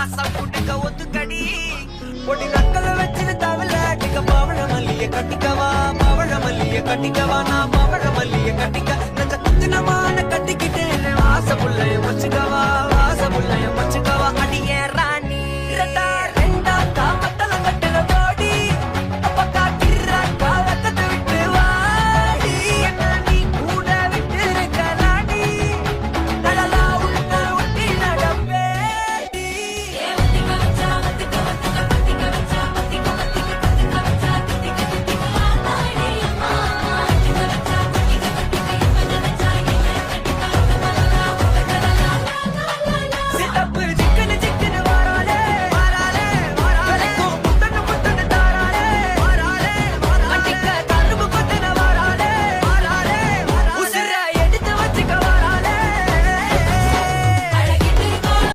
மாசம் குடிக்க ஒத்துக்கடி பொடி நக்கல வச்சுன்னு தவள அடிக்க பவழ மல்லிய கட்டிக்கவா பவழ மல்லிய கட்டிக்கவா நான் பவழ மல்லிய கட்டிக்க நெஞ்ச குத்தினமான கட்டிக்கிட்டேன் வாச புள்ளைய வச்சுக்கவா